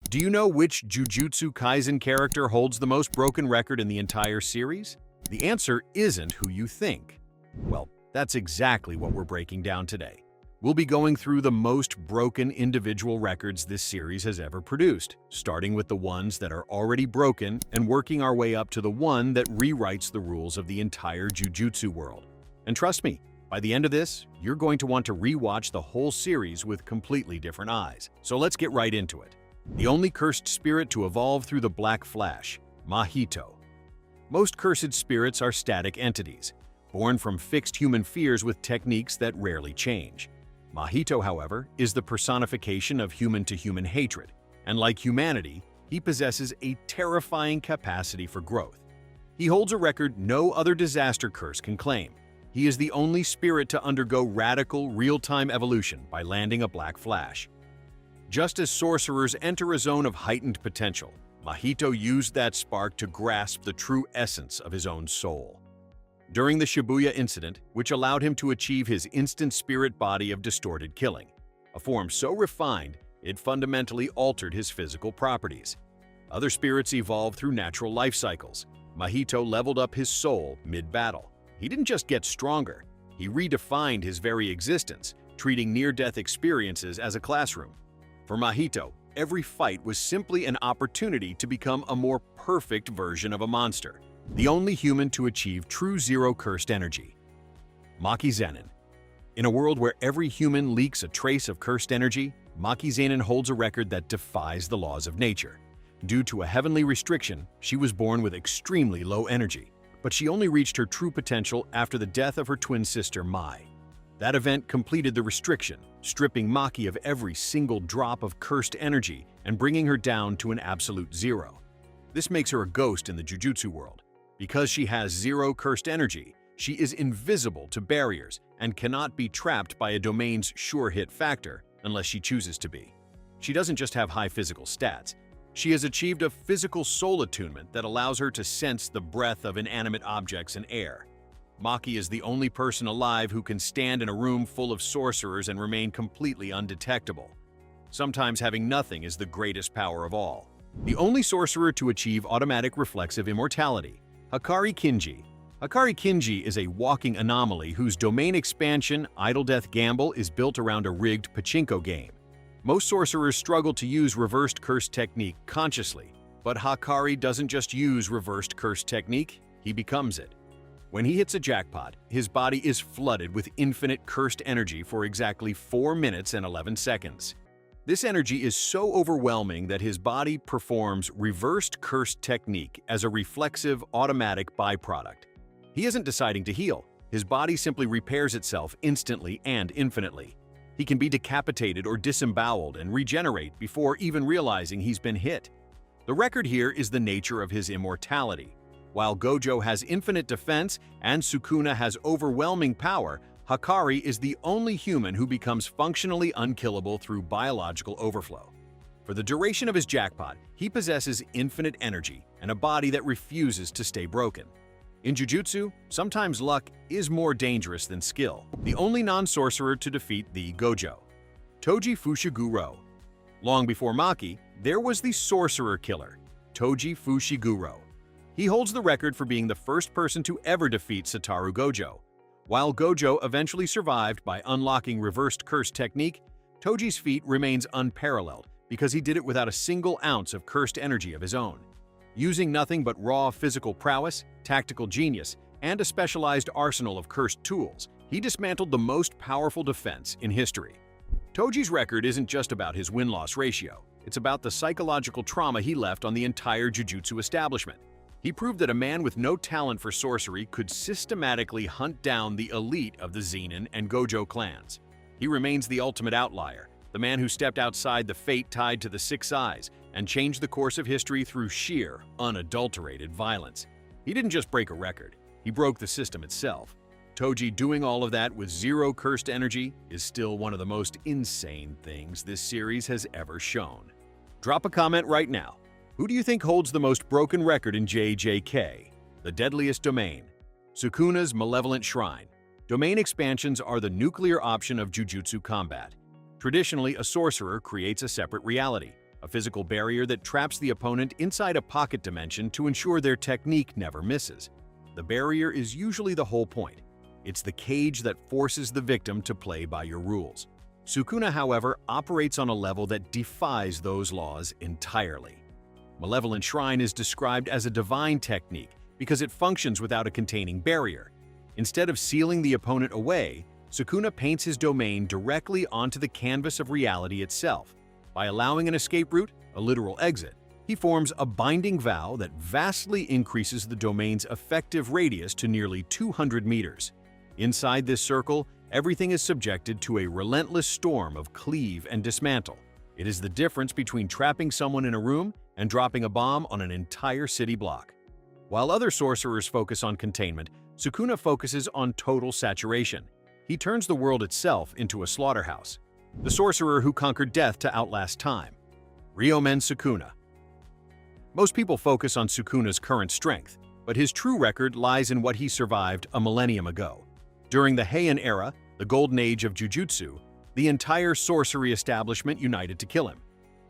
Do you know which Jujutsu Kaisen character holds the most broken record in the entire series? The answer isn't who you think. Well, that's exactly what we're breaking down today. We'll be going through the most broken individual records this series has ever produced, starting with the ones that are already broken and working our way up to the one that rewrites the rules of the entire Jujutsu world. And trust me, by the end of this, you're going to want to rewatch the whole series with completely different eyes. So let's get right into it. The only cursed spirit to evolve through the Black Flash, Mahito. Most cursed spirits are static entities, born from fixed human fears with techniques that rarely change. Mahito, however, is the personification of human-to-human hatred, and like humanity, he possesses a terrifying capacity for growth. He holds a record no other disaster curse can claim. He is the only spirit to undergo radical, real-time evolution by landing a Black Flash. Just as sorcerers enter a zone of heightened potential, Mahito used that spark to grasp the true essence of his own soul. During the Shibuya incident, which allowed him to achieve his instant spirit body of distorted killing, a form so refined it fundamentally altered his physical properties. Other spirits evolved through natural life cycles. Mahito leveled up his soul mid-battle. He didn't just get stronger, he redefined his very existence, treating near-death experiences as a classroom. For Mahito, every fight was simply an opportunity to become a more perfect version of a monster, the only human to achieve true zero cursed energy. Maki Zenin. In a world where every human leaks a trace of cursed energy, Maki Zenin holds a record that defies the laws of nature. Due to a heavenly restriction, she was born with extremely low energy, but she only reached her true potential after the death of her twin sister Mai. That event completed the restriction, stripping Maki of every single drop of cursed energy and bringing her down to an absolute zero. This makes her a ghost in the Jujutsu world. Because she has zero cursed energy, she is invisible to barriers and cannot be trapped by a domain's sure hit factor unless she chooses to be. She doesn't just have high physical stats. She has achieved a physical soul attunement that allows her to sense the breath of inanimate objects and air. Maki is the only person alive who can stand in a room full of sorcerers and remain completely undetectable. Sometimes having nothing is the greatest power of all. The only sorcerer to achieve automatic reflexive immortality, Hakari Kinji. Hakari Kinji is a walking anomaly whose domain expansion, Idle Death Gamble, is built around a rigged pachinko game. Most sorcerers struggle to use reversed curse technique consciously, but Hakari doesn't just use reversed curse technique, he becomes it. When he hits a jackpot, his body is flooded with infinite cursed energy for exactly 4 minutes and 11 seconds. This energy is so overwhelming that his body performs reversed cursed technique as a reflexive, automatic byproduct. He isn't deciding to heal. His body simply repairs itself instantly and infinitely. He can be decapitated or disemboweled and regenerate before even realizing he's been hit. The record here is the nature of his immortality. While Gojo has infinite defense and Sukuna has overwhelming power, Hakari is the only human who becomes functionally unkillable through biological overflow. For the duration of his jackpot, he possesses infinite energy and a body that refuses to stay broken. In Jujutsu, sometimes luck is more dangerous than skill. The only non-sorcerer to defeat the Gojo, Toji Fushiguro. Long before Maki, there was the sorcerer killer, Toji Fushiguro. He holds the record for being the first person to ever defeat Satoru Gojo. While Gojo eventually survived by unlocking reversed curse technique, Toji's feat remains unparalleled because he did it without a single ounce of cursed energy of his own. Using nothing but raw physical prowess, tactical genius, and a specialized arsenal of cursed tools, he dismantled the most powerful defense in history. Toji's record isn't just about his win-loss ratio, it's about the psychological trauma he left on the entire Jujutsu establishment. He proved that a man with no talent for sorcery could systematically hunt down the elite of the Zenin and Gojo clans. He remains the ultimate outlier, the man who stepped outside the fate tied to the Six Eyes and changed the course of history through sheer, unadulterated violence. He didn't just break a record, he broke the system itself. Toji doing all of that with zero cursed energy is still one of the most insane things this series has ever shown. Drop a comment right now. Who do you think holds the most broken record in JJK? The deadliest domain, Sukuna's malevolent shrine. Domain expansions are the nuclear option of Jujutsu combat. Traditionally, a sorcerer creates a separate reality. a physical barrier that traps the opponent inside a pocket dimension to ensure their technique never misses. The barrier is usually the whole point. It's the cage that forces the victim to play by your rules. Sukuna, however, operates on a level that defies those laws entirely. Malevolent Shrine is described as a divine technique because it functions without a containing barrier. Instead of sealing the opponent away, Sukuna paints his domain directly onto the canvas of reality itself. By allowing an escape route, a literal exit, he forms a binding vow that vastly increases the domain's effective radius to nearly 200 meters. Inside this circle, everything is subjected to a relentless storm of cleave and dismantle. It is the difference between trapping someone in a room and dropping a bomb on an entire city block. While other sorcerers focus on containment, Sukuna focuses on total saturation. He turns the world itself into a slaughterhouse. The sorcerer who conquered death to outlast time. Ryomen Sukuna. Most people focus on Sukuna's current strength, but his true record lies in what he survived a millennium ago. During the Heian era, the golden age of Jujutsu, the entire sorcery establishment united to kill him.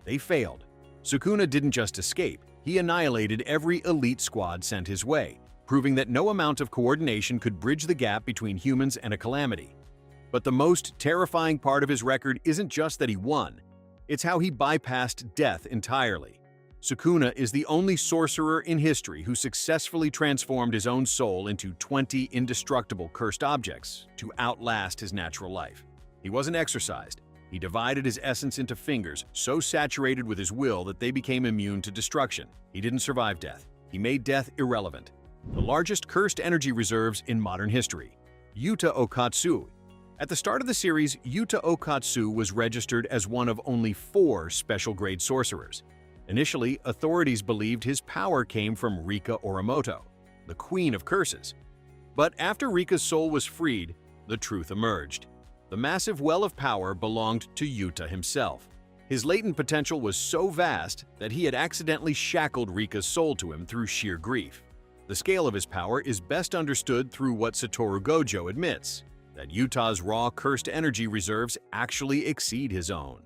They failed. Sukuna didn't just escape, he annihilated every elite squad sent his way, proving that no amount of coordination could bridge the gap between humans and a calamity. But the most terrifying part of his record isn't just that he won, it's how he bypassed death entirely. Sukuna is the only sorcerer in history who successfully transformed his own soul into 20 indestructible cursed objects to outlast his natural life. He wasn't exorcised. He divided his essence into fingers so saturated with his will that they became immune to destruction. He didn't survive death. He made death irrelevant. The largest cursed energy reserves in modern history. Yuta Okkotsu. At the start of the series, Yuta Okkotsu was registered as one of only 4 special-grade sorcerers. Initially, authorities believed his power came from Rika Orimoto, the Queen of Curses. But after Rika's soul was freed, the truth emerged. The massive well of power belonged to Yuta himself. His latent potential was so vast that he had accidentally shackled Rika's soul to him through sheer grief. The scale of his power is best understood through what Satoru Gojo admits, that Yuta's raw cursed energy reserves actually exceed his own.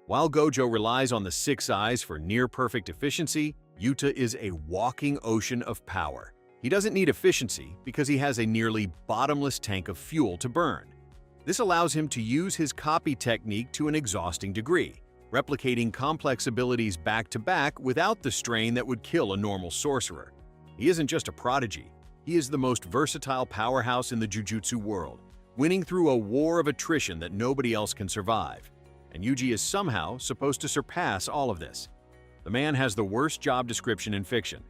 While Gojo relies on the 6 eyes for near-perfect efficiency, Yuta is a walking ocean of power. He doesn't need efficiency because he has a nearly bottomless tank of fuel to burn. This allows him to use his copy technique to an exhausting degree, replicating complex abilities back-to-back without the strain that would kill a normal sorcerer. He isn't just a prodigy, he is the most versatile powerhouse in the Jujutsu world, winning through a war of attrition that nobody else can survive. And Yuji is somehow supposed to surpass all of this. The man has the worst job description in fiction.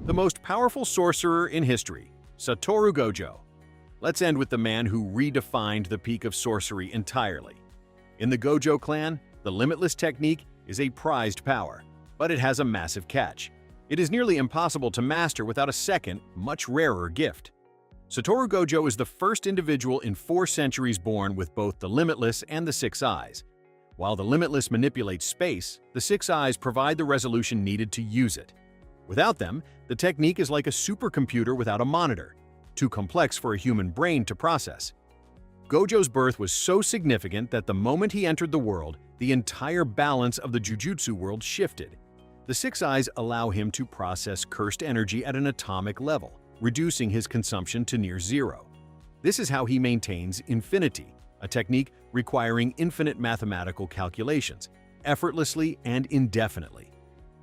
The most powerful sorcerer in history, Satoru Gojo. Let's end with the man who redefined the peak of sorcery entirely. In the Gojo clan, the limitless technique is a prized power, but it has a massive catch. It is nearly impossible to master without a second, much rarer gift. Satoru Gojo is the first individual in 4 centuries born with both the limitless and the 6 eyes. While the limitless manipulates space, the 6 eyes provide the resolution needed to use it. Without them, the technique is like a supercomputer without a monitor, too complex for a human brain to process. Gojo's birth was so significant that the moment he entered the world, the entire balance of the Jujutsu world shifted. The 6 eyes allow him to process cursed energy at an atomic level, reducing his consumption to near zero. This is how he maintains infinity, a technique requiring infinite mathematical calculations, effortlessly and indefinitely.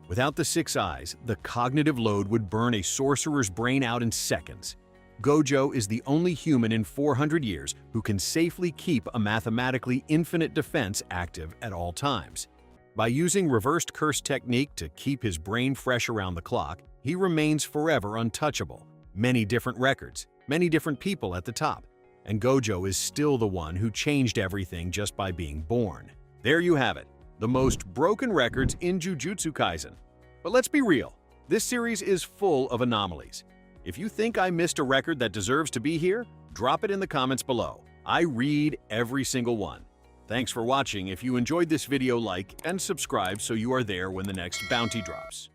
Without the 6 eyes, the cognitive load would burn a sorcerer's brain out in seconds. Gojo is the only human in 400 years who can safely keep a mathematically infinite defense active at all times. By using reversed curse technique to keep his brain fresh around the clock, he remains forever untouchable. Many different records, many different people at the top. And Gojo is still the one who changed everything just by being born. There you have it, the most broken records in Jujutsu Kaisen. But let's be real, this series is full of anomalies. If you think I missed a record that deserves to be here, drop it in the comments below. I read every single one. Thanks for watching. If you enjoyed this video, like and subscribe so you are there when the next bounty drops.